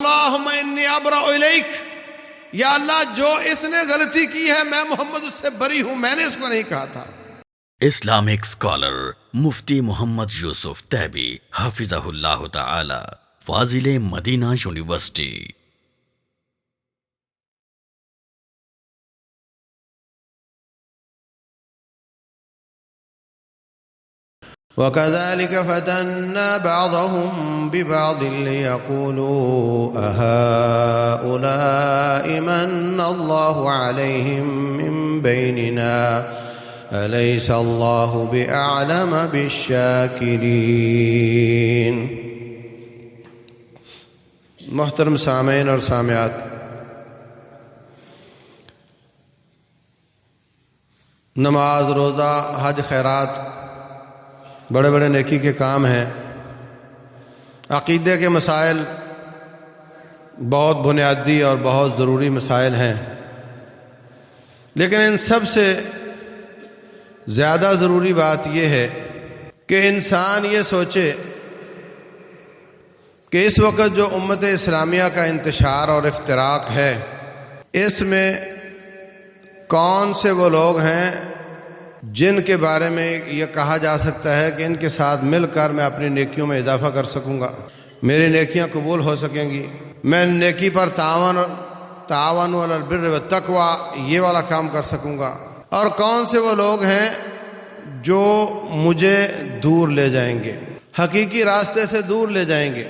اللہم انی ابرأ الیک، یا اللہ جو اس نے غلطی کی ہے میں محمد اس سے بری ہوں، میں نے اس کو نہیں کہا تھا۔ اسلامک اسکالر مفتی محمد یوسف تیبی حفظہ اللہ تعالی، فاضل مدینہ یونیورسٹی۔ وَكَذَلِكَ فَتَنَّا بَعْضَهُمْ بِبَعْضٍ لِيَقُولُوا أَهَٰؤُلَاءِ مَنَّ اللَّهُ عَلَيْهِم مِّن بَيْنِنَا أَلَيْسَ اللَّهُ بِأَعْلَمَ بِالشَّاكِرِينَ۔ محترم سامعین اور سامعات، نماز، روزہ، حج، خیرات بڑے بڑے نیکی کے کام ہیں۔ عقیدے کے مسائل بہت بنیادی اور بہت ضروری مسائل ہیں، لیکن ان سب سے زیادہ ضروری بات یہ ہے کہ انسان یہ سوچے کہ اس وقت جو امت اسلامیہ کا انتشار اور افتراق ہے، اس میں کون سے وہ لوگ ہیں جن کے بارے میں یہ کہا جا سکتا ہے کہ ان کے ساتھ مل کر میں اپنی نیکیوں میں اضافہ کر سکوں گا، میری نیکیاں قبول ہو سکیں گی، میں نیکی پر تعاونوا علی البر والتقوی یہ والا کام کر سکوں گا، اور کون سے وہ لوگ ہیں جو مجھے دور لے جائیں گے، حقیقی راستے سے دور لے جائیں گے۔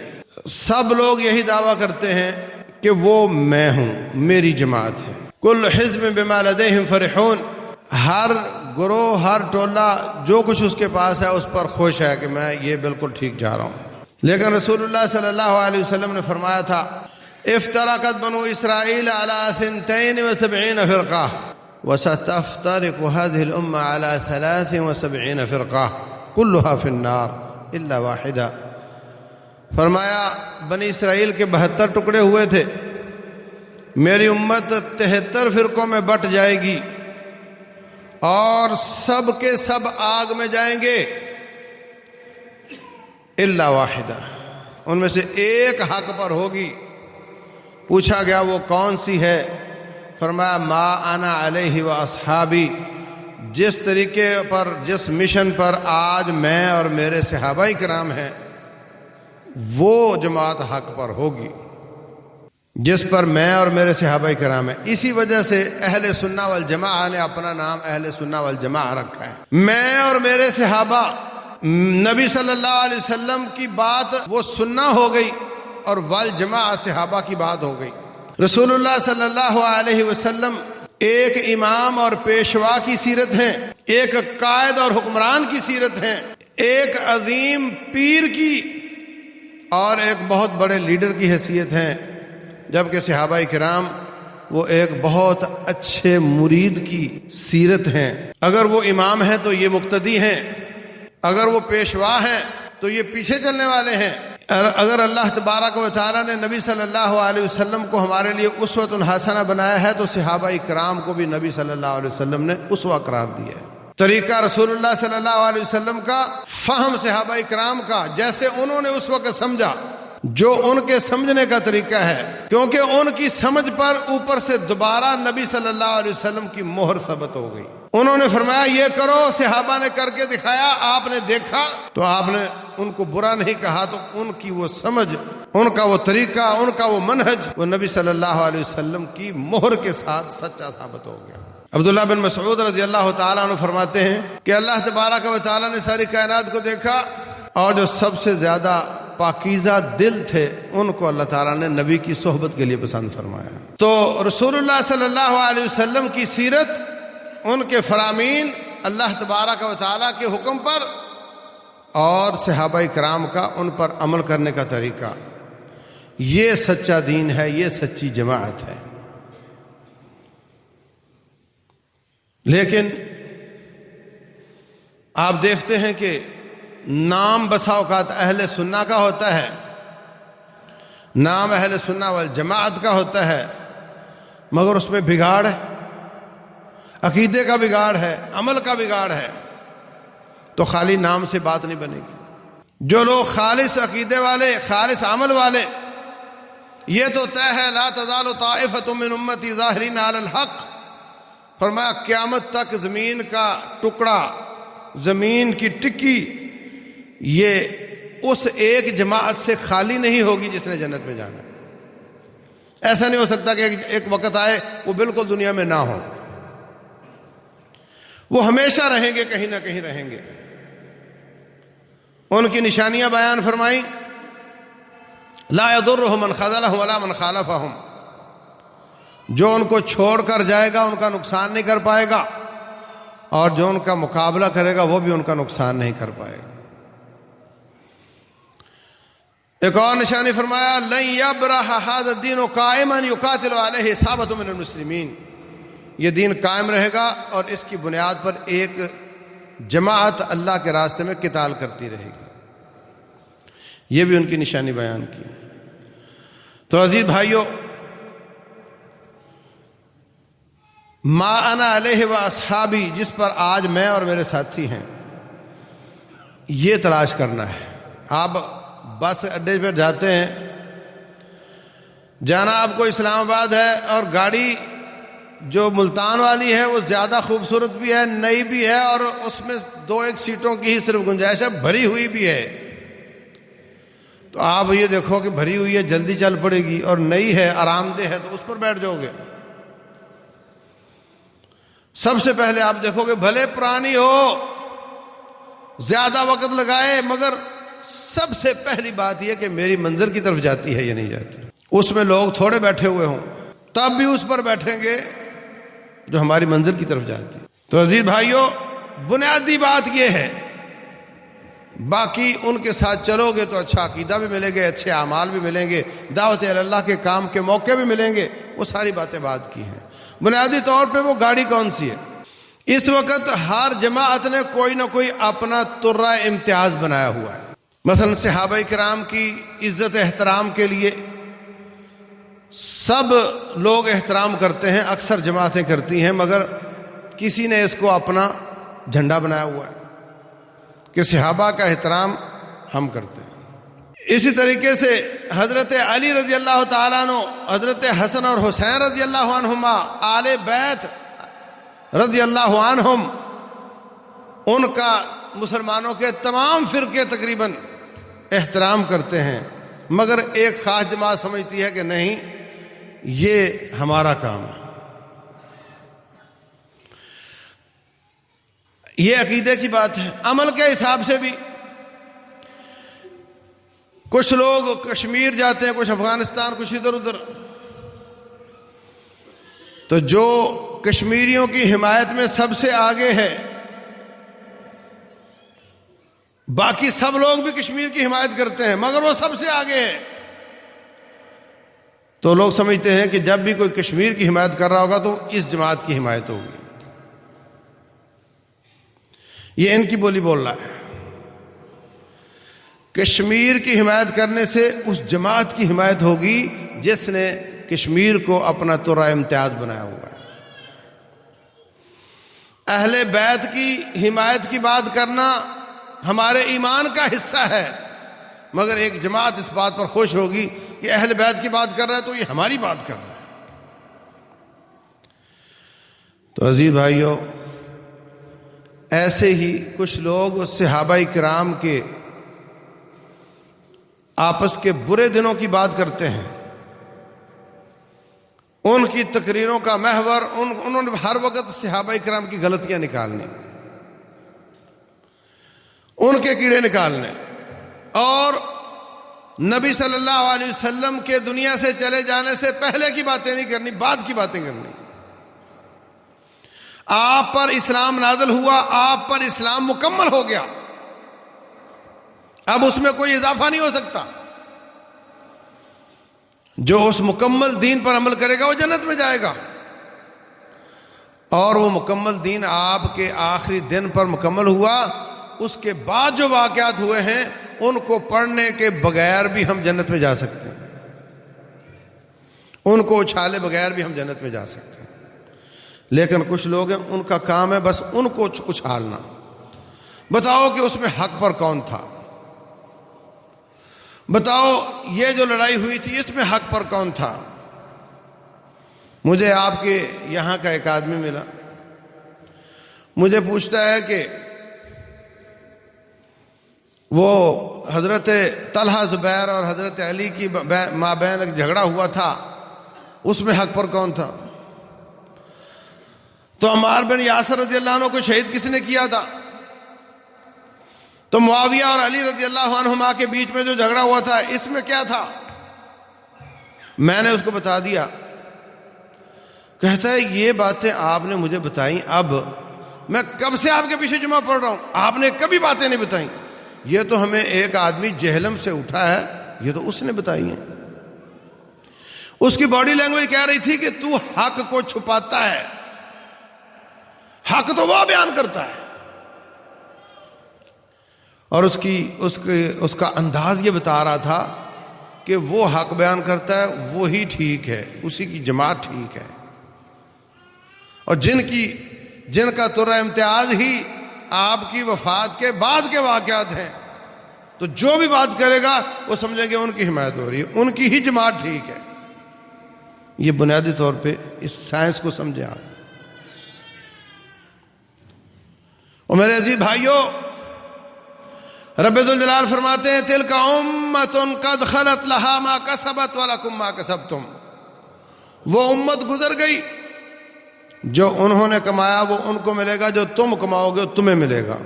سب لوگ یہی دعویٰ کرتے ہیں کہ وہ میں ہوں، میری جماعت ہے۔ کل حزب بما لدیہم فرحون، ہر گروہ، ہر ٹولہ جو کچھ اس کے پاس ہے اس پر خوش ہے کہ میں یہ بالکل ٹھیک جا رہا ہوں۔ لیکن رسول اللہ صلی اللہ علیہ وسلم نے فرمایا تھا افترقت بنو اسرائیل علی 72 فرقہ وستفترق هذه الامة على 73 فرقہ كلها في النار الا واحدہ۔ فرمایا بنی اسرائیل کے 72 ٹکڑے ہوئے تھے، میری امت 73 فرقوں میں بٹ جائے گی اور سب کے سب آگ میں جائیں گے الا واحدہ، ان میں سے ایک حق پر ہوگی۔ پوچھا گیا وہ کون سی ہے؟ فرمایا ما انا علیہ و اصحابی، جس طریقے پر، جس مشن پر آج میں اور میرے صحابہ کرام ہیں وہ جماعت حق پر ہوگی جس پر میں اور میرے صحابہ کرام ہیں۔ اسی وجہ سے اہل سنہ والجماعہ نے اپنا نام اہل سنہ والجماعہ رکھا ہے۔ میں اور میرے صحابہ، نبی صلی اللہ علیہ وسلم کی بات وہ سننا ہو گئی اور والجماعہ صحابہ کی بات ہو گئی۔ رسول اللہ صلی اللہ علیہ وسلم ایک امام اور پیشوا کی سیرت ہیں، ایک قائد اور حکمران کی سیرت ہیں، ایک عظیم پیر کی اور ایک بہت بڑے لیڈر کی حیثیت ہیں، جبکہ صحابہ کرام وہ ایک بہت اچھے مرید کی سیرت ہیں۔ اگر وہ امام ہیں تو یہ مقتدی ہیں، اگر وہ پیشوا ہیں تو یہ پیچھے چلنے والے ہیں۔ اگر اللہ تبارک و تعالیٰ نے نبی صلی اللہ علیہ وسلم کو ہمارے لیے اسوۃ حسنہ بنایا ہے تو صحابہ کرام کو بھی نبی صلی اللہ علیہ وسلم نے اسوہ قرار دیا ہے۔ طریقہ رسول اللہ صلی اللہ علیہ وسلم کا، فہم صحابہ کرام کا، جیسے انہوں نے اس وقت سمجھا، جو ان کے سمجھنے کا طریقہ ہے، کیونکہ ان کی سمجھ پر اوپر سے دوبارہ نبی صلی اللہ علیہ وسلم کی مہر ثبت ہو گئی۔ انہوں نے فرمایا یہ کرو، صحابہ نے کر کے دکھایا، آپ نے دیکھا تو آپ نے ان کو برا نہیں کہا، تو ان کی وہ سمجھ، ان کا وہ طریقہ، ان کا وہ منہج وہ نبی صلی اللہ علیہ وسلم کی مہر کے ساتھ سچا ثابت ہو گیا۔ عبداللہ بن مسعود رضی اللہ تعالیٰ عنہ فرماتے ہیں کہ اللہ تبارک و تعالیٰ نے ساری کائنات کو دیکھا اور جو سب سے زیادہ پاکیزہ دل تھے ان کو اللہ تعالیٰ نے نبی کی صحبت کے لیے پسند فرمایا۔ تو رسول اللہ صلی اللہ علیہ وسلم کی سیرت، ان کے فرامین، اللہ تبارک و تعالیٰ کے حکم پر اور صحابہ کرام کا ان پر عمل کرنے کا طریقہ، یہ سچا دین ہے، یہ سچی جماعت ہے۔ لیکن آپ دیکھتے ہیں کہ نام بسا اوقات اہل سنہ کا ہوتا ہے، نام اہل سنہ والجماعت کا ہوتا ہے، مگر اس میں بگاڑ ہے، عقیدے کا بگاڑ ہے، عمل کا بگاڑ ہے، تو خالی نام سے بات نہیں بنے گی۔ جو لوگ خالص عقیدے والے، خالص عمل والے، یہ تو طے ہے لا تزال طائفۃ من امتی ظاہرین علی الحق، فرمایا قیامت تک زمین کا ٹکڑا، زمین کی ٹکی یہ اس ایک جماعت سے خالی نہیں ہوگی جس نے جنت میں جانا ہے۔ ایسا نہیں ہو سکتا کہ ایک وقت آئے وہ بالکل دنیا میں نہ ہو، وہ ہمیشہ رہیں گے، کہیں نہ کہیں رہیں گے۔ ان کی نشانیاں بیان فرمائیں، لا يضرهم من خذلهم ولا من خالفهم، جو ان کو چھوڑ کر جائے گا ان کا نقصان نہیں کر پائے گا، اور جو ان کا مقابلہ کرے گا وہ بھی ان کا نقصان نہیں کر پائے گا۔ ایک اور نشانی فرمایا لن يبرح هذا الدين قائما يقاتل عليه عصابة من المسلمين، یہ دین قائم رہے گا اور اس کی بنیاد پر ایک جماعت اللہ کے راستے میں قتال کرتی رہے گی۔ یہ بھی ان کی نشانی بیان کی۔ تو عزیز بھائیو، ما انا علیہ و اصحابی، جس پر آج میں اور میرے ساتھی ہیں، یہ تلاش کرنا ہے۔ آپ بس اڈے پر جاتے ہیں، جانا آپ کو اسلام آباد ہے، اور گاڑی جو ملتان والی ہے وہ زیادہ خوبصورت بھی ہے، نئی بھی ہے، اور اس میں 2-1 سیٹوں کی ہی صرف گنجائش ہے، بھری ہوئی بھی ہے۔ تو آپ یہ دیکھو کہ بھری ہوئی ہے جلدی چل پڑے گی، اور نئی ہے آرام دہ ہے تو اس پر بیٹھ جاؤ گے۔ سب سے پہلے آپ دیکھو کہ بھلے پرانی ہو، زیادہ وقت لگائے، مگر سب سے پہلی بات یہ کہ میری منزل کی طرف جاتی ہے یا نہیں جاتی۔ اس میں لوگ تھوڑے بیٹھے ہوئے ہوں تب بھی اس پر بیٹھیں گے جو ہماری منزل کی طرف جاتی ہے۔ تو عزیز بھائیو، بنیادی بات یہ ہے، باقی ان کے ساتھ چلو گے تو اچھا عقیدہ بھی ملے گے، اچھے اعمال بھی ملیں گے، دعوت اللہ کے کام کے موقع بھی ملیں گے، وہ ساری باتیں بات کی ہیں۔ بنیادی طور پہ وہ گاڑی کون سی ہے؟ اس وقت ہر جماعت نے کوئی نہ کوئی اپنا ترہ امتیاز بنایا ہوا ہے۔ مثلا صحابہ کرام کی عزت احترام کے لیے سب لوگ احترام کرتے ہیں، اکثر جماعتیں کرتی ہیں، مگر کسی نے اس کو اپنا جھنڈا بنایا ہوا ہے کہ صحابہ کا احترام ہم کرتے ہیں۔ اسی طریقے سے حضرت علی رضی اللہ تعالیٰ عنہ، حضرت حسن اور حسین رضی اللہ عنہما، آل بیت رضی اللہ عنہم، ان کا مسلمانوں کے تمام فرقے تقریباً احترام کرتے ہیں، مگر ایک خاص جماعت سمجھتی ہے کہ نہیں، یہ ہمارا کام ہے۔ یہ عقیدے کی بات ہے۔ عمل کے حساب سے بھی کچھ لوگ کشمیر جاتے ہیں، کچھ افغانستان، کچھ ادھر ادھر، تو جو کشمیریوں کی حمایت میں سب سے آگے ہے، باقی سب لوگ بھی کشمیر کی حمایت کرتے ہیں مگر وہ سب سے آگے ہے، تو لوگ سمجھتے ہیں کہ جب بھی کوئی کشمیر کی حمایت کر رہا ہوگا تو اس جماعت کی حمایت ہوگی۔ یہ ان کی بولی بول رہا ہے۔ کشمیر کی حمایت کرنے سے اس جماعت کی حمایت ہوگی جس نے کشمیر کو اپنا ترہ امتیاز بنایا ہوا ہے۔ اہل بیت کی حمایت کی بات کرنا ہمارے ایمان کا حصہ ہے، مگر ایک جماعت اس بات پر خوش ہوگی کہ اہل بیت کی بات کر رہا ہے تو یہ ہماری بات کر رہا ہے۔ تو عزیز بھائیو، ایسے ہی کچھ لوگ صحابہ کرام کے آپس کے برے دنوں کی بات کرتے ہیں، ان کی تقریروں کا محور انہوں نے ہر وقت صحابہ کرام کی غلطیاں نکالنی، ان کے کیڑے نکالنے، اور نبی صلی اللہ علیہ وسلم کے دنیا سے چلے جانے سے پہلے کی باتیں نہیں کرنی، بعد کی باتیں کرنی۔ آپ پر اسلام نازل ہوا، آپ پر اسلام مکمل ہو گیا، اب اس میں کوئی اضافہ نہیں ہو سکتا۔ جو اس مکمل دین پر عمل کرے گا وہ جنت میں جائے گا، اور وہ مکمل دین آپ کے آخری دن پر مکمل ہوا۔ اس کے بعد جو واقعات ہوئے ہیں ان کو پڑھنے کے بغیر بھی ہم جنت میں جا سکتے ہیں، ان کو اچھالے بغیر بھی ہم جنت میں جا سکتے ہیں۔ لیکن کچھ لوگ ہیں ان کا کام ہے بس ان کو اچھالنا، بتاؤ کہ اس میں حق پر کون تھا، بتاؤ یہ جو لڑائی ہوئی تھی اس میں حق پر کون تھا؟ مجھے آپ کے یہاں کا ایک آدمی ملا، مجھے پوچھتا ہے کہ وہ حضرت طلحہ زبیر اور حضرت علی کی مابین ایک جھگڑا ہوا تھا، اس میں حق پر کون تھا؟ تو عمار بن یاسر رضی اللہ عنہ کو شہید کس نے کیا تھا؟ تو معاویہ اور علی رضی اللہ عنہما کے بیچ میں جو جھگڑا ہوا تھا اس میں کیا تھا؟ میں نے اس کو بتا دیا۔ کہتا ہے یہ باتیں آپ نے مجھے بتائیں، اب میں کب سے آپ کے پیچھے جمعہ پڑھ رہا ہوں، آپ نے کبھی باتیں نہیں بتائیں، یہ تو ہمیں ایک آدمی جہلم سے اٹھا ہے، یہ تو اس نے بتائی ہیں۔ اس کی باڈی لینگویج کہہ رہی تھی کہ تو حق کو چھپاتا ہے، حق تو وہ بیان کرتا ہے، اور اس کا انداز یہ بتا رہا تھا کہ وہ حق بیان کرتا ہے وہی ٹھیک ہے، اسی کی جماعت ٹھیک ہے، اور جن کا ترا امتیاز ہی آپ کی وفات کے بعد کے واقعات ہیں، تو جو بھی بات کرے گا وہ سمجھیں گے ان کی حمایت ہو رہی ہے، ان کی ہی جماعت ٹھیک ہے۔ یہ بنیادی طور پہ اس سائنس کو سمجھیں آپ۔ اور میرے عزیز بھائیوں، رب ذوالجلال فرماتے ہیں تلک امۃ قد خلت لہا ما کسبت ولکم ما کسبتم، وہ امت گزر گئی، جو انہوں نے کمایا وہ ان کو ملے گا، جو تم کماؤ گے تمہیں ملے گا۔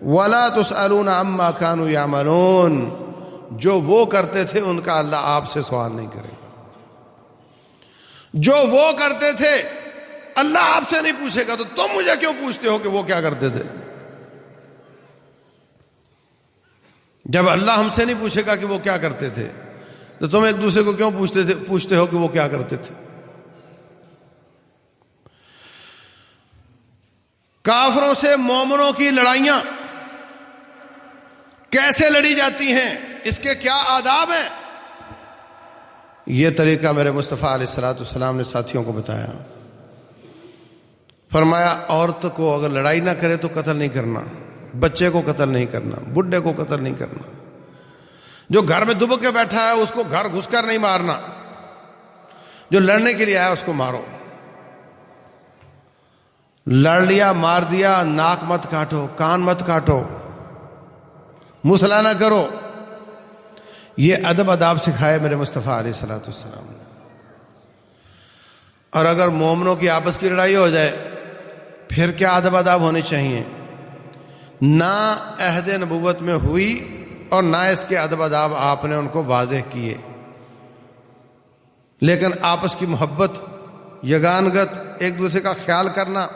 ولا تسألون عما كانوا يعملون، جو وہ کرتے تھے ان کا اللہ آپ سے سوال نہیں کرے گا، جو وہ کرتے تھے اللہ آپ سے نہیں پوچھے گا، تو تم مجھے کیوں پوچھتے ہو کہ وہ کیا کرتے تھے؟ جب اللہ ہم سے نہیں پوچھے گا کہ وہ کیا کرتے تھے، تو تم ایک دوسرے کو کیوں پوچھتے ہو کہ وہ کیا کرتے تھے؟ کافروں سے مومنوں کی لڑائیاں کیسے لڑی جاتی ہیں، اس کے کیا آداب ہیں، یہ طریقہ میرے مصطفیٰ علیہ الصلوۃ والسلام نے ساتھیوں کو بتایا۔ فرمایا عورت کو اگر لڑائی نہ کرے تو قتل نہیں کرنا، بچے کو قتل نہیں کرنا، بڈھے کو قتل نہیں کرنا، جو گھر میں دبک کے بیٹھا ہے اس کو گھر گھس کر نہیں مارنا، جو لڑنے کے لیے آیا اس کو مارو، لڑ لیا مار دیا، ناک مت کاٹو، کان مت کاٹو، مسئلہ نہ کرو۔ یہ ادب آداب سکھائے میرے مصطفیٰ علیہ الصلوۃ والسلام نے۔ اور اگر مومنوں کی آپس کی لڑائی ہو جائے پھر کیا ادب آداب ہونے چاہیے؟ نہ عہد نبوت میں ہوئی اور نہ اس کے ادب آداب آپ نے ان کو واضح کیے، لیکن آپس کی محبت، یگانگت، ایک دوسرے کا خیال کرنا،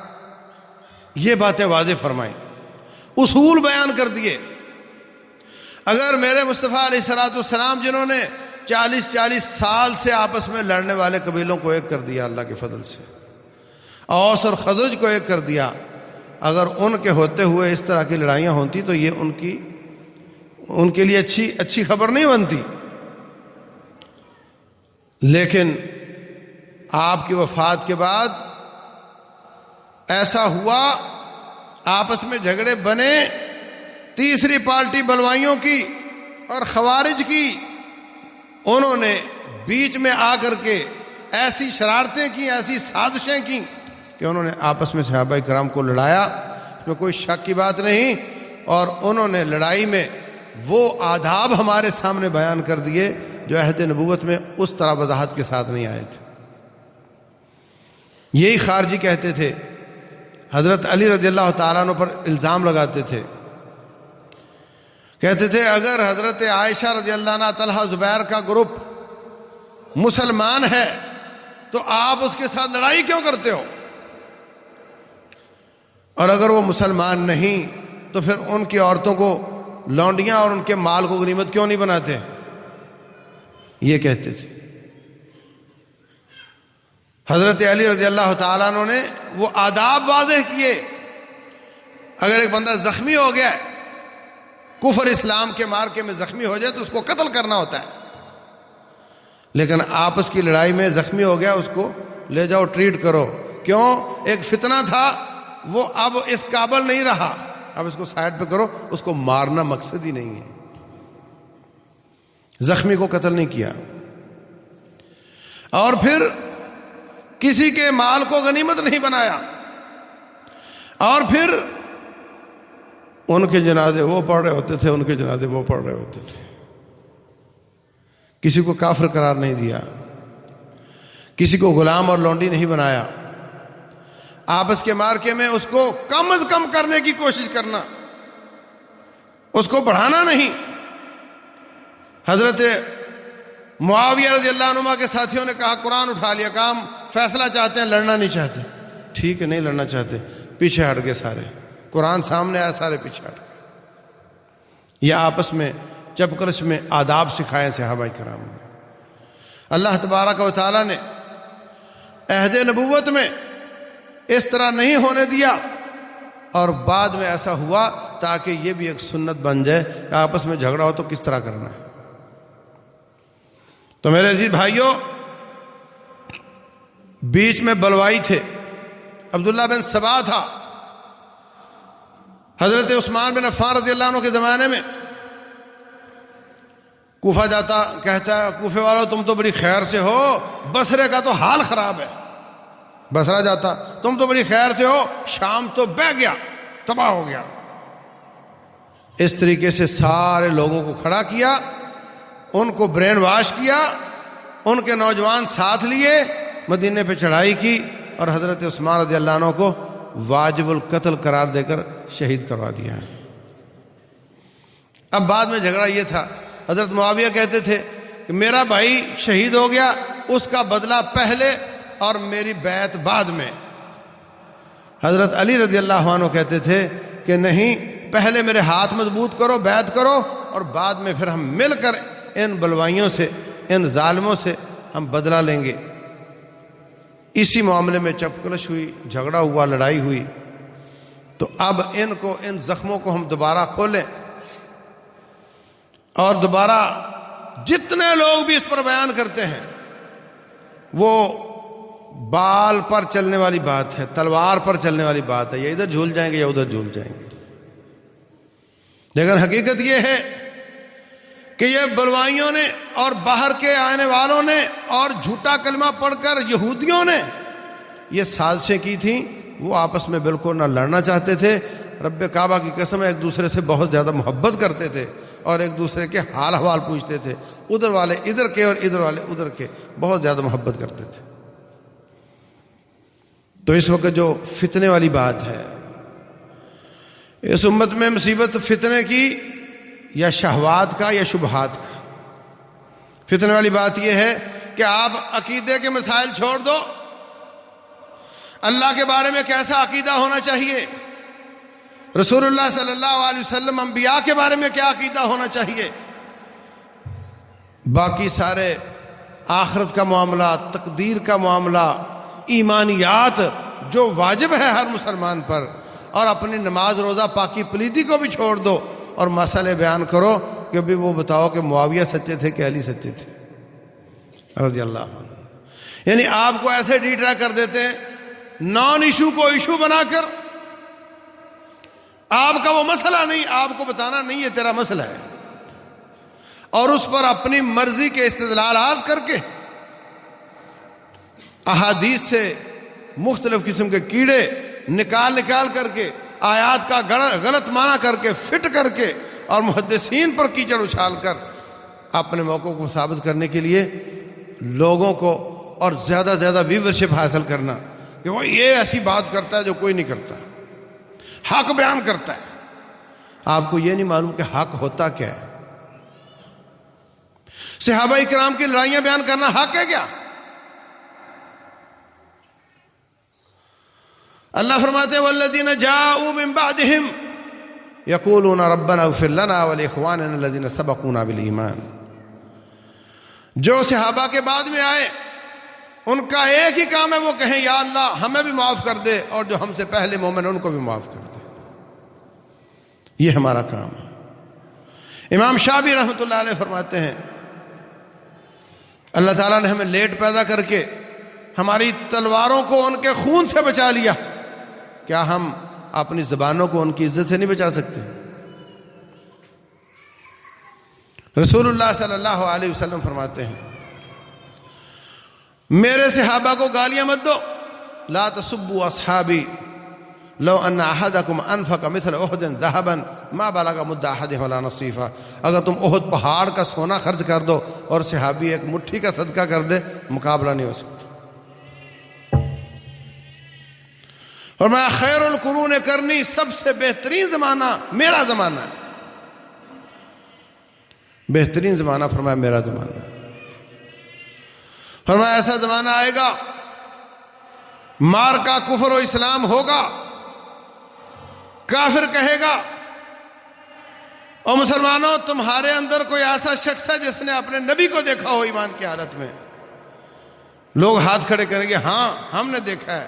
یہ باتیں واضح فرمائیں، اصول بیان کر دیے۔ اگر میرے مصطفیٰ علیہ الصلوۃ والسلام جنہوں نے 40 سال سے آپس میں لڑنے والے قبیلوں کو ایک کر دیا اللہ کے فضل سے، اوس اور خزرج کو ایک کر دیا، اگر ان کے ہوتے ہوئے اس طرح کی لڑائیاں ہوتی تو یہ ان کے لیے اچھی خبر نہیں بنتی۔ لیکن آپ کی وفات کے بعد ایسا ہوا، آپس میں جھگڑے بنے، تیسری پارٹی بلوائیوں کی اور خوارج کی، انہوں نے بیچ میں آ کر کے ایسی شرارتیں کی، ایسی سازشیں کی کہ انہوں نے آپس میں صحابہ کرام کو لڑایا، اس میں کوئی شک کی بات نہیں، اور انہوں نے لڑائی میں وہ آداب ہمارے سامنے بیان کر دیے جو عہد نبوت میں اس طرح وضاحت کے ساتھ نہیں آئے تھے۔ یہی خارجی کہتے تھے، حضرت علی رضی اللہ تعالیٰ عنہ پر الزام لگاتے تھے، کہتے تھے اگر حضرت عائشہ رضی اللہ عنہ طلحہ زبیر کا گروپ مسلمان ہے تو آپ اس کے ساتھ لڑائی کیوں کرتے ہو، اور اگر وہ مسلمان نہیں تو پھر ان کی عورتوں کو لونڈیاں اور ان کے مال کو غنیمت کیوں نہیں بناتے، یہ کہتے تھے۔ حضرت علی رضی اللہ تعالیٰ عنہ نے وہ آداب واضح کیے، اگر ایک بندہ زخمی ہو گیا ہے، کفر اسلام کے مارکے میں زخمی ہو جائے تو اس کو قتل کرنا ہوتا ہے، لیکن آپس کی لڑائی میں زخمی ہو گیا اس کو لے جاؤ ٹریٹ کرو، کیوں؟ ایک فتنہ تھا، وہ اب اس قابل نہیں رہا، اب اس کو سائڈ پہ کرو، اس کو مارنا مقصد ہی نہیں ہے۔ زخمی کو قتل نہیں کیا، اور پھر کسی کے مال کو غنیمت نہیں بنایا، اور پھر ان کے جنازے وہ پڑھ رہے ہوتے تھے، ان کے جنازے وہ پڑھ رہے ہوتے تھے، کسی کو کافر قرار نہیں دیا، کسی کو غلام اور لونڈی نہیں بنایا، آپس کے مارکے میں اس کو کم از کم کرنے کی کوشش کرنا، اس کو بڑھانا نہیں۔ حضرت معاویہ رضی اللہ عنہ کے ساتھیوں نے کہا قرآن اٹھا لیا، کام فیصلہ چاہتے ہیں، لڑنا نہیں چاہتے۔ ٹھیک ہے، نہیں لڑنا چاہتے، پیچھے ہٹ گئے سارے، قرآن سامنے آیا، سارے پیچھے ہٹ گئے۔ یہ آپس میں چپکرش میں آداب سکھائے صحابہ کرام نے۔ اللہ تبارک و تعالیٰ نے عہد نبوت میں اس طرح نہیں ہونے دیا، اور بعد میں ایسا ہوا تاکہ یہ بھی ایک سنت بن جائے کہ آپس میں جھگڑا ہو تو کس طرح کرنا ہے۔ تو میرے عزیز بھائیوں، بیچ میں بلوائی تھے، عبداللہ بن سبا تھا، حضرت عثمان بن عفان رضی اللہ عنہ کے زمانے میں کوفہ جاتا، کہتا ہے کوفے والوں تم تو بڑی خیر سے ہو، بصرے کا تو حال خراب ہے۔ بصرہ جاتا، تم تو بڑی خیر سے ہو، شام تو بہ گیا، تباہ ہو گیا۔ اس طریقے سے سارے لوگوں کو کھڑا کیا، ان کو برین واش کیا، ان کے نوجوان ساتھ لیے، مدینے پہ چڑھائی کی، اور حضرت عثمان رضی اللہ عنہ کو واجب القتل قرار دے کر شہید کروا دیا ہے۔ اب بعد میں جھگڑا یہ تھا، حضرت معاویہ کہتے تھے کہ میرا بھائی شہید ہو گیا، اس کا بدلہ پہلے اور میری بیعت بعد میں۔ حضرت علی رضی اللہ عنہ کہتے تھے کہ نہیں، پہلے میرے ہاتھ مضبوط کرو، بیعت کرو، اور بعد میں پھر ہم مل کر ان بلوائیوں سے، ان ظالموں سے ہم بدلہ لیں گے۔ اسی معاملے میں چپکلش ہوئی، جھگڑا ہوا، لڑائی ہوئی۔ تو اب ان زخموں کو ہم دوبارہ کھولیں، اور دوبارہ جتنے لوگ بھی اس پر بیان کرتے ہیں وہ بال پر چلنے والی بات ہے، تلوار پر چلنے والی بات ہے، یا ادھر جھول جائیں گے یا ادھر جھول جائیں گے۔ لیکن حقیقت یہ ہے کہ یہ بلوائیوں نے اور باہر کے آنے والوں نے اور جھوٹا کلمہ پڑھ کر یہودیوں نے یہ سازشیں کی تھیں۔ وہ آپس میں بالکل نہ لڑنا چاہتے تھے، رب کعبہ کی قسم ایک دوسرے سے بہت زیادہ محبت کرتے تھے، اور ایک دوسرے کے حال احوال پوچھتے تھے، ادھر والے ادھر کے اور ادھر والے ادھر کے، بہت زیادہ محبت کرتے تھے۔ تو اس وقت جو فتنے والی بات ہے، اس امت میں مصیبت فتنے کی یا شہوات کا یا شبہات کا۔ فتنے والی بات یہ ہے کہ آپ عقیدے کے مسائل چھوڑ دو، اللہ کے بارے میں کیسا عقیدہ ہونا چاہیے، رسول اللہ صلی اللہ علیہ وسلم انبیاء کے بارے میں کیا عقیدہ ہونا چاہیے، باقی سارے آخرت کا معاملہ، تقدیر کا معاملہ، ایمانیات جو واجب ہے ہر مسلمان پر، اور اپنی نماز روزہ پاکی پلیدی کو بھی چھوڑ دو، اور مسئلے بیان کرو کہ بھی وہ بتاؤ کہ معاویہ سچے تھے کہ علی سچے تھے رضی اللہ عنہ۔ یعنی آپ کو ایسے ڈیٹرا کر دیتے ہیں، نان ایشو کو ایشو بنا کر، آپ کا وہ مسئلہ نہیں، آپ کو بتانا نہیں یہ تیرا مسئلہ ہے، اور اس پر اپنی مرضی کے استدلالات کر کے احادیث سے مختلف قسم کے کیڑے نکال کر کے، آیات کا غلط معنی کر کے، فٹ کر کے، اور محدثین پر کیچڑ اچھال کر اپنے موقع کو ثابت کرنے کے لیے لوگوں کو اور زیادہ زیادہ ویورشپ حاصل کرنا کہ وہ یہ ایسی بات کرتا ہے جو کوئی نہیں کرتا، حق بیان کرتا ہے۔ آپ کو یہ نہیں معلوم کہ حق ہوتا کیا ہے؟ صحابہ کرام کی لڑائیاں بیان کرنا حق ہے کیا؟ اللہ فرماتے ہیں والذین جاءوا من بعدہم یقولون ربنا اغفر لنا ولاخواننا الذین سبقونا بالایمان۔ جو صحابہ کے بعد میں آئے ان کا ایک ہی کام ہے، وہ کہیں یا اللہ ہمیں بھی معاف کر دے، اور جو ہم سے پہلے مومن ان کو بھی معاف کر دے، یہ ہمارا کام ہے۔ امام شافعی رحمۃ اللہ علیہ فرماتے ہیں اللہ تعالیٰ نے ہمیں لیٹ پیدا کر کے ہماری تلواروں کو ان کے خون سے بچا لیا، کیا ہم اپنی زبانوں کو ان کی عزت سے نہیں بچا سکتے؟ رسول اللہ صلی اللہ علیہ وسلم فرماتے ہیں میرے صحابہ کو گالیاں مت دو، لا تسبوا اصحابی لو ان احدکم انفق مثل احد ذهبا ما بلغ مد احدهم ولا نصیفا، اگر تم احد پہاڑ کا سونا خرچ کر دو اور صحابی ایک مٹھی کا صدقہ کر دے، مقابلہ نہیں ہو سکتا۔ فرمایا خیر القرون کرنی، سب سے بہترین زمانہ میرا زمانہ ہے، بہترین زمانہ فرمایا میرا زمانہ۔ فرمایا ایسا زمانہ آئے گا مار کا کفر و اسلام ہوگا، کافر کہے گا اور مسلمانوں تمہارے اندر کوئی ایسا شخص ہے جس نے اپنے نبی کو دیکھا ہو ایمان کی حالت میں؟ لوگ ہاتھ کھڑے کریں گے ہاں ہم نے دیکھا ہے،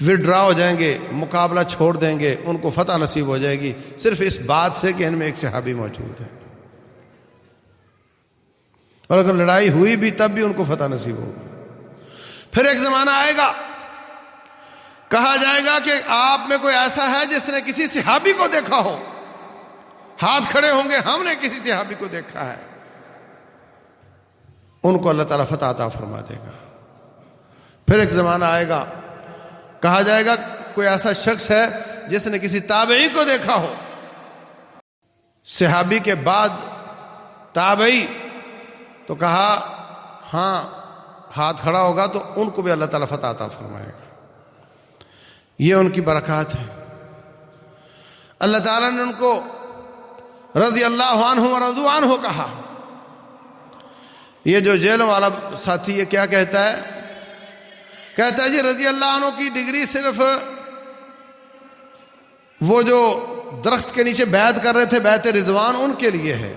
وڈرا ہو جائیں گے، مقابلہ چھوڑ دیں گے، ان کو فتح نصیب ہو جائے گی صرف اس بات سے کہ ان میں ایک صحابی موجود ہے، اور اگر لڑائی ہوئی بھی تب بھی ان کو فتح نصیب ہوگی۔ پھر ایک زمانہ آئے گا کہا جائے گا کہ آپ میں کوئی ایسا ہے جس نے کسی صحابی کو دیکھا ہو، ہاتھ کھڑے ہوں گے ہم نے کسی صحابی کو دیکھا ہے، ان کو اللہ تعالیٰ فتح عطا فرما دے گا۔ پھر ایک زمانہ آئے گا کہا جائے گا کوئی ایسا شخص ہے جس نے کسی تابعی کو دیکھا ہو، صحابی کے بعد تابعی، تو کہا ہاں ہاتھ کھڑا ہوگا تو ان کو بھی اللہ تعالیٰ فتح عطا فرمائے گا۔ یہ ان کی برکات ہے، اللہ تعالیٰ نے ان کو رضی اللہ عنہ ورضوا عنہ کہا۔ یہ جو جیلوں والا ساتھی یہ کیا کہتا ہے؟ کہتا ہے جی رضی اللہ عنہ کی ڈگری صرف وہ جو درخت کے نیچے بیعت کر رہے تھے بیعت رضوان ان کے لیے ہے،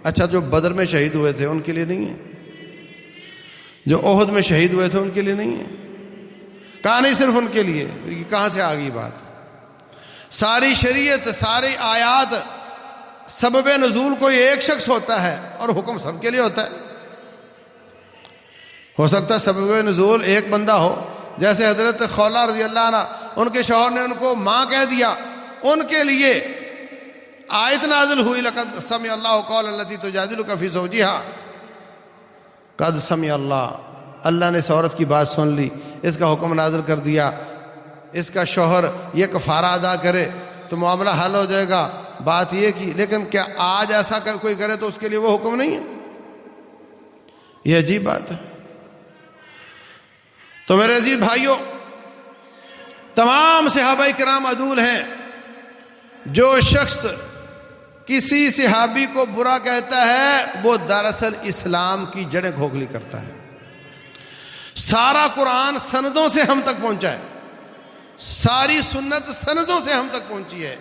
اچھا جو بدر میں شہید ہوئے تھے ان کے لیے نہیں ہے، جو احد میں شہید ہوئے تھے ان کے لیے نہیں ہے؟ کہا نہیں صرف ان کے لیے، کہاں سے آ گئی بات؟ ساری شریعت ساری آیات سبب نزول کوئی ایک شخص ہوتا ہے اور حکم سب کے لیے ہوتا ہے۔ ہو سکتا ہے سبب نزول ایک بندہ ہو، جیسے حضرت خولہ رضی اللہ عنہ ان کے شوہر نے ان کو ماں کہہ دیا، ان کے لیے آیت نازل ہوئی لقد سمع اللہ قول التی تجادلک فی زوجہا، قد سمع اللہ نے اس عورت کی بات سن لی، اس کا حکم نازل کر دیا، اس کا شوہر یہ کفارہ ادا کرے تو معاملہ حل ہو جائے گا، بات یہ کی۔ لیکن کیا آج ایسا کوئی کرے تو اس کے لیے وہ حکم نہیں ہے؟ یہ عجیب بات ہے۔ تو میرے عزیز بھائیوں، تمام صحابہ کرام عدول ہیں۔ جو شخص کسی صحابی کو برا کہتا ہے وہ دراصل اسلام کی جڑیں کھوکھلی کرتا ہے۔ سارا قرآن سندوں سے ہم تک پہنچا ہے، ساری سنت سندوں سے ہم تک پہنچی ہے،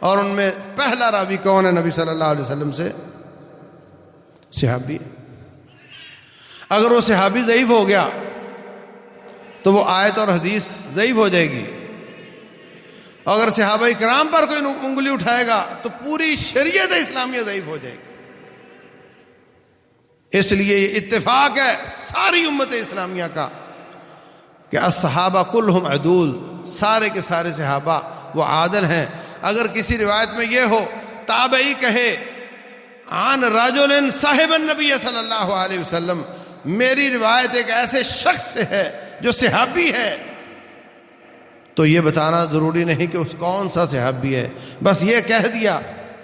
اور ان میں پہلا راوی کون ہے؟ نبی صلی اللہ علیہ وسلم سے صحابی۔ اگر وہ صحابی ضعیف ہو گیا تو وہ آیت اور حدیث ضعیف ہو جائے گی، اگر صحابہ کرام پر کوئی انگلی اٹھائے گا تو پوری شریعت اسلامیہ ضعیف ہو جائے گی۔ اس لیے یہ اتفاق ہے ساری امت اسلامیہ کا کہ الصحابہ کلہم عدول، سارے کے سارے صحابہ وہ عادل ہیں۔ اگر کسی روایت میں یہ ہو تابعی کہے عن رجل صاحب النبی صلی اللہ علیہ وسلم، میری روایت ایک ایسے شخص سے ہے جو صحابی ہے، تو یہ بتانا ضروری نہیں کہ اس کون سا صحابی ہے، بس یہ کہہ دیا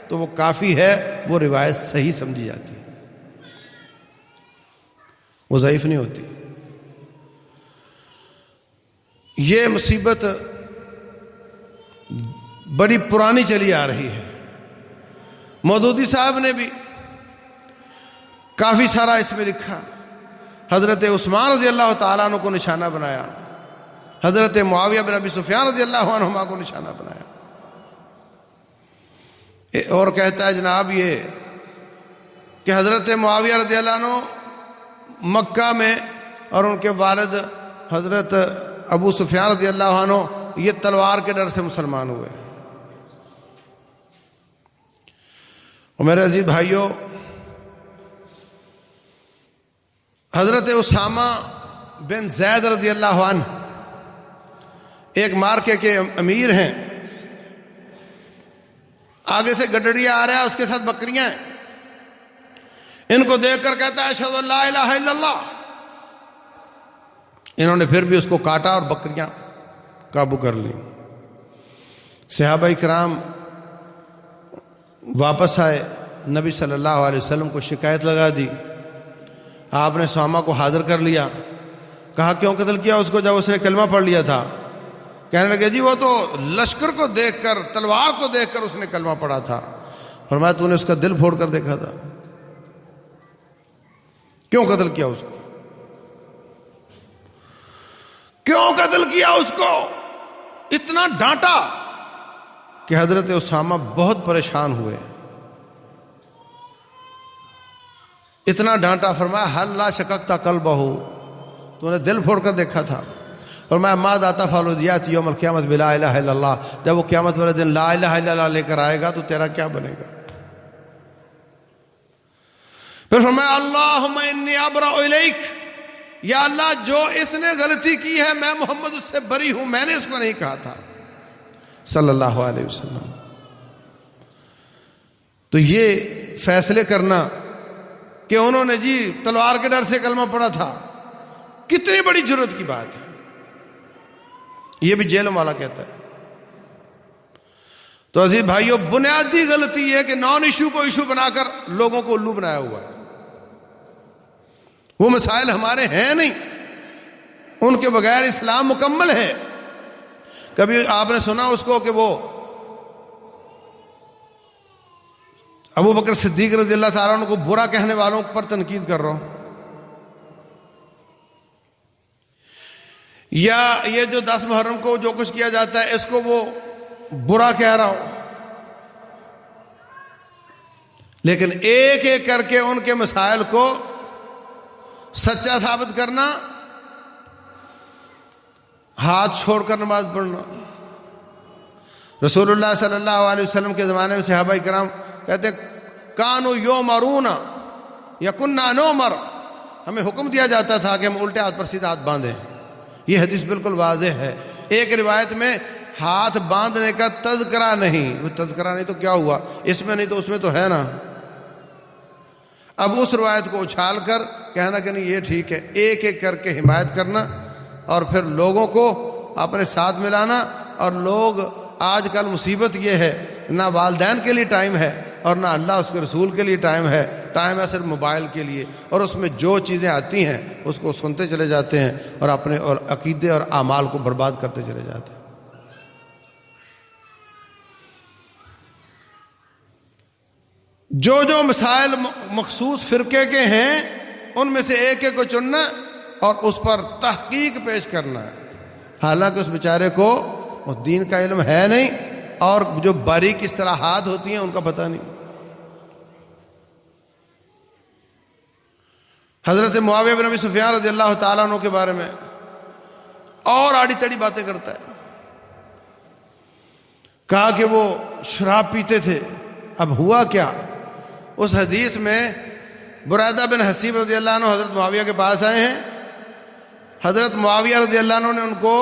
تو وہ کافی ہے، وہ روایت صحیح سمجھی جاتی ہے، وہ ضعیف نہیں ہوتی۔ یہ مصیبت بڑی پرانی چلی آ رہی ہے۔ مودودی صاحب نے بھی کافی سارا اس میں لکھا، حضرت عثمان رضی اللہ تعالیٰ عنہ کو نشانہ بنایا، حضرت معاویہ بن ابی سفیان رضی اللہ عنہما کو نشانہ بنایا، اور کہتا ہے جناب یہ کہ حضرت معاویہ رضی اللہ عنہ مکہ میں اور ان کے والد حضرت ابو سفیان رضی اللہ عنہ یہ تلوار کے ڈر سے مسلمان ہوئے۔ اور میرے عزیز بھائیوں، حضرت اسامہ بن زید رضی اللہ عنہ ایک مارکے کے امیر ہیں، آگے سے گڈڑیا آ رہا ہے، اس کے ساتھ بکریاں ہیں، ان کو دیکھ کر کہتا ہے اشہد ان لا الہ الا اللہ. انہوں نے پھر بھی اس کو کاٹا اور بکریاں قابو کر لی. صحابہ کرام واپس آئے, نبی صلی اللہ علیہ وسلم کو شکایت لگا دی. آپ نے سامہ کو حاضر کر لیا, کہا کیوں قتل کیا اس کو جب اس نے کلمہ پڑھ لیا تھا؟ کہنے لگے جی وہ تو لشکر کو دیکھ کر, تلوار کو دیکھ کر اس نے کلمہ پڑھا تھا. فرمایا تو نے اس کا دل پھوڑ کر دیکھا تھا, کیوں قتل کیا اس کو؟ کیوں قتل کیا اس کو؟ اتنا ڈانٹا کہ حضرت اسامہ بہت پریشان ہوئے. اتنا ڈانٹا, فرمایا حل لا شککتا قلبہ, تو نے دل پھوڑ کر دیکھا تھا. فرمایا ما داتا فالودیات یوم القیامت بلا الہ الا اللہ, جب وہ قیامت والے دن لا الہ الا اللہ لے کر آئے گا تو تیرا کیا بنے گا؟ پھر فرمایا اللہم انی ابرأ الیک, یا اللہ جو اس نے غلطی کی ہے میں محمد اس سے بری ہوں, میں نے اس کو نہیں کہا تھا صلی اللہ علیہ وسلم. تو یہ فیصلے کرنا کہ انہوں نے جی تلوار کے ڈر سے کلمہ پڑھا تھا, کتنی بڑی جرت کی بات ہے. یہ بھی جیل والا کہتا ہے. تو عزیز بھائیوں, بنیادی غلطی یہ ہے کہ نان ایشو کو ایشو بنا کر لوگوں کو الو بنایا ہوا ہے. وہ مسائل ہمارے ہیں نہیں, ان کے بغیر اسلام مکمل ہے. کبھی آپ نے سنا اس کو کہ وہ ابو بکر صدیق رضی اللہ تعالیٰ عنہ کو برا کہنے والوں پر تنقید کر رہا ہوں, یا یہ جو 10 محرم کو جو کچھ کیا جاتا ہے اس کو وہ برا کہہ رہا ہو, لیکن ایک ایک کر کے ان کے مسائل کو سچا ثابت کرنا, ہاتھ چھوڑ کر نماز پڑھنا. رسول اللہ صلی اللہ علیہ وسلم کے زمانے میں صحابہ کرام کہتے کانو یومرون یا کننا نومر, ہمیں حکم دیا جاتا تھا کہ ہم الٹے ہاتھ پر سیدھا ہاتھ باندھیں. یہ حدیث بالکل واضح ہے. ایک روایت میں ہاتھ باندھنے کا تذکرہ نہیں, وہ تذکرہ نہیں تو کیا ہوا, اس میں نہیں تو اس میں تو ہے نا. اب اس روایت کو اچھال کر کہنا کہ نہیں یہ ٹھیک ہے, ایک ایک کر کے حمایت کرنا اور پھر لوگوں کو اپنے ساتھ ملانا. اور لوگ آج کل مصیبت یہ ہے, نہ والدین کے لیے ٹائم ہے اور نہ اللہ اس کے رسول کے لیے ٹائم ہے. ٹائم ہے صرف موبائل کے لیے, اور اس میں جو چیزیں آتی ہیں اس کو سنتے چلے جاتے ہیں اور اپنے اور عقیدے اور اعمال کو برباد کرتے چلے جاتے ہیں. جو جو مسائل مخصوص فرقے کے ہیں ان میں سے ایک ایک کو چننا اور اس پر تحقیق پیش کرنا ہے. حالانکہ اس بیچارے کو اس دین کا علم ہے نہیں, اور جو باریک اصطلاحات ہوتی ہیں ان کا پتہ نہیں. حضرت معاویہ بن ابی سفیان رضی اللہ تعالیٰ عنہ کے بارے میں اور آڑی تڑی باتیں کرتا ہے. کہا کہ وہ شراب پیتے تھے. اب ہوا کیا, اس حدیث میں بریدہ بن حصیب رضی اللہ عنہ حضرت معاویہ کے پاس آئے ہیں. حضرت معاویہ رضی اللہ عنہ نے ان کو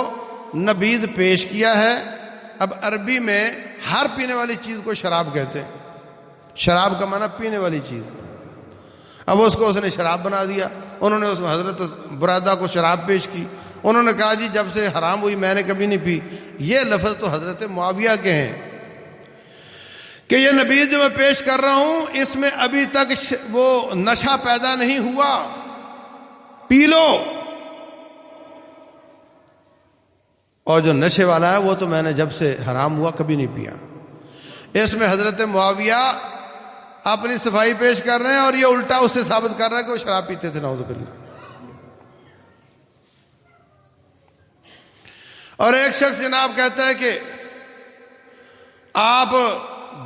نبیذ پیش کیا ہے. اب عربی میں ہر پینے والی چیز کو شراب کہتے ہیں. شراب کا معنی پینے والی چیز. اب اس کو اس نے شراب بنا دیا. انہوں نے اس حضرت بریدہ کو شراب پیش کی. انہوں نے کہا جی جب سے حرام ہوئی میں نے کبھی نہیں پی. یہ لفظ تو حضرت معاویہ کے ہیں کہ یہ نبیذ جو میں پیش کر رہا ہوں اس میں ابھی تک وہ نشہ پیدا نہیں ہوا, پی لو. اور جو نشے والا ہے وہ تو میں نے جب سے حرام ہوا کبھی نہیں پیا. اس میں حضرت معاویہ اپنی صفائی پیش کر رہے ہیں اور یہ الٹا اس سے ثابت کر رہا ہے کہ وہ شراب پیتے تھے, نعوذ باللہ. اور ایک شخص جناب کہتا ہے کہ آپ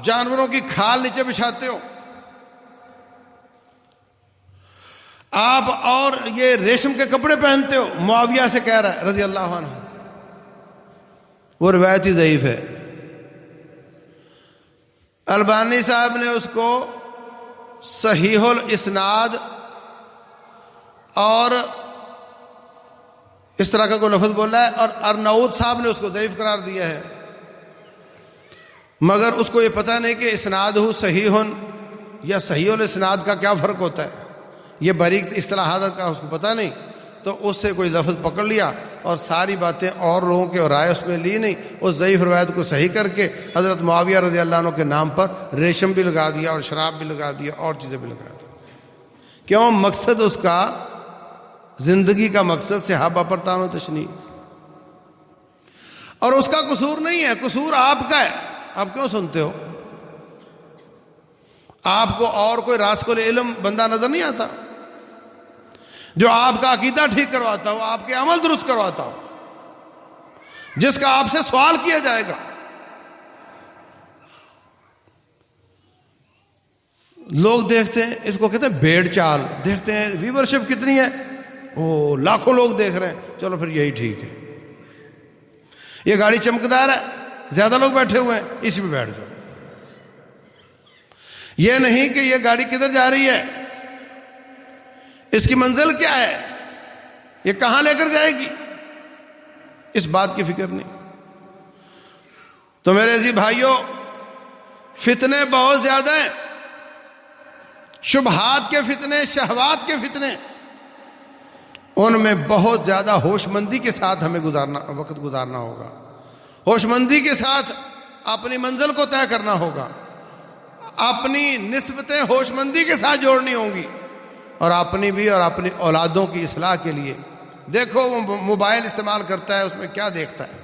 جانوروں کی کھال نیچے بچھاتے ہو, آپ اور یہ ریشم کے کپڑے پہنتے ہو. معاویہ سے کہہ رہا ہے رضی اللہ عنہ. وہ روایت ہی ضعیف ہے. البانی صاحب نے اس کو صحیح الاسناد اور اس طرح کا کوئی لفظ بولا ہے, اور ارناؤت صاحب نے اس کو ضعیف قرار دیا ہے. مگر اس کو یہ پتہ نہیں کہ اسناد ہو صحیح یا صحیح الاسناد کا کیا فرق ہوتا ہے، یہ باریک اصطلاحات کا اس کو پتہ نہیں، تو اس سے کوئی لفظ پکڑ لیا اور ساری باتیں اور لوگوں کے رائے اس میں لی نہیں، اس ضعیف روایت کو صحیح کر کے حضرت معاویہ رضی اللہ عنہ کے نام پر ریشم بھی لگا دیا اور شراب بھی لگا دیا اور چیزیں بھی لگا دی۔ کیوں؟ مقصد اس کا، زندگی کا مقصد صحابہ پر طعن و تشنیع، اور اس کا قصور نہیں ہے، قصور آپ کا ہے۔ آپ کیوں سنتے ہو؟ آپ کو اور کوئی راسخ العلم بندہ نظر نہیں آتا جو آپ کا عقیدہ ٹھیک کرواتا ہو، آپ کے عمل درست کرواتا ہو، جس کا آپ سے سوال کیا جائے گا؟ لوگ دیکھتے ہیں، اس کو کہتے ہیں بھیڑ چال، دیکھتے ہیں ویورشپ کتنی ہے، او لاکھوں لوگ دیکھ رہے ہیں، چلو پھر یہی ٹھیک ہے، یہ گاڑی چمکدار ہے، زیادہ لوگ بیٹھے ہوئے ہیں، اسی پہ بیٹھ جاؤ۔ یہ نہیں کہ یہ گاڑی کدھر جا رہی ہے، اس کی منزل کیا ہے، یہ کہاں لے کر جائے گی، اس بات کی فکر نہیں۔ تو میرے عزیز بھائیوں، فتنے بہت زیادہ ہیں، شبہات کے فتنے، شہوات کے فتنے، ان میں بہت زیادہ ہوش مندی کے ساتھ ہمیں وقت گزارنا ہوگا، ہوش مندی کے ساتھ اپنی منزل کو طے کرنا ہوگا، اپنی نسبتیں ہوش مندی کے ساتھ جوڑنی ہوں گی، اور اپنی بھی اور اپنی اولادوں کی اصلاح کے لیے۔ دیکھو وہ موبائل استعمال کرتا ہے، اس میں کیا دیکھتا ہے،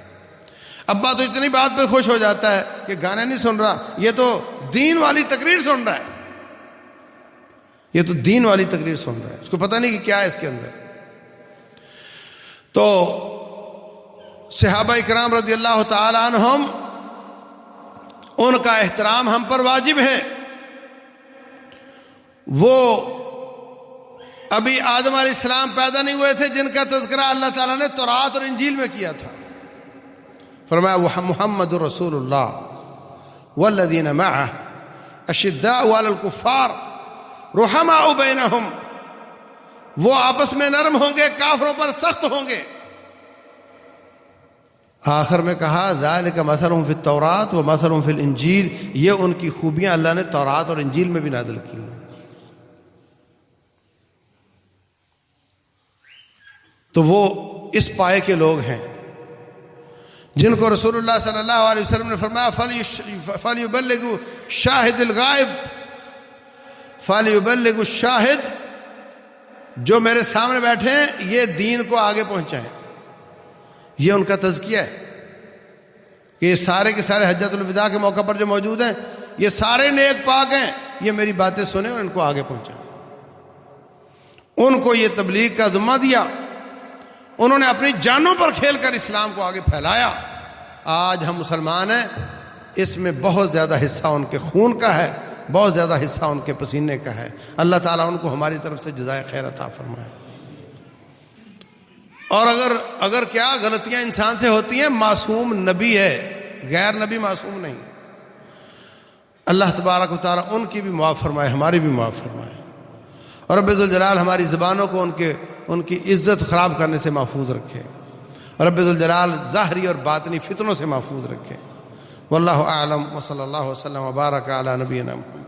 ابا تو اتنی بات پہ خوش ہو جاتا ہے کہ گانے نہیں سن رہا، یہ تو دین والی تقریر سن رہا ہے، یہ تو دین والی تقریر سن رہا ہے، اس کو پتہ نہیں کہ کیا ہے اس کے اندر۔ تو صحابہ اکرام رضی اللہ تعالی عنہم، ان کا احترام ہم پر واجب ہے۔ وہ ابھی آدم علیہ السلام پیدا نہیں ہوئے تھے جن کا تذکرہ اللہ تعالیٰ نے تورات اور انجیل میں کیا تھا۔ فرمایا محمد رسول اللہ والذین معہ اشداء علی الکفار رحماء بینہم، وہ آپس میں نرم ہوں گے، کافروں پر سخت ہوں گے۔ آخر میں کہا ذالک مثلہم فی التوراۃ و مثلہم فی الانجیل، یہ ان کی خوبیاں اللہ نے تورات اور انجیل میں بھی نازل کی ہیں۔ تو وہ اس پائے کے لوگ ہیں جن کو رسول اللہ صلی اللہ علیہ وسلم نے فرمایا فَلْيُبَلِّغُ شَاهِدُ الْغَائِبِ، فَلْيُبَلِّغُ الشَّاهِدُ، جو میرے سامنے بیٹھے ہیں یہ دین کو آگے پہنچائیں۔ یہ ان کا تزکیہ ہے کہ یہ سارے کے سارے حجۃ الوداع کے موقع پر جو موجود ہیں، یہ سارے نیک پاک ہیں، یہ میری باتیں سنیں اور ان کو آگے پہنچائیں۔ ان کو یہ تبلیغ کا ذمہ دیا، انہوں نے اپنی جانوں پر کھیل کر اسلام کو آگے پھیلایا۔ آج ہم مسلمان ہیں، اس میں بہت زیادہ حصہ ان کے خون کا ہے، بہت زیادہ حصہ ان کے پسینے کا ہے۔ اللہ تعالیٰ ان کو ہماری طرف سے جزائے خیر عطا فرمائے۔ اور اگر کیا غلطیاں انسان سے ہوتی ہیں، معصوم نبی ہے، غیر نبی معصوم نہیں۔ اللہ تبارک و تعالیٰ ان کی بھی معاف فرمائے، ہماری بھی معاف فرمائے، اور رب ذوالجلال ہماری زبانوں کو ان کی عزت خراب کرنے سے محفوظ رکھے، اور رب ذوالجلال ظاہری اور باطنی فتنوں سے محفوظ رکھے۔ واللہ اعلم، وصلی اللہ وسلم وبارک علی نبینا محمد۔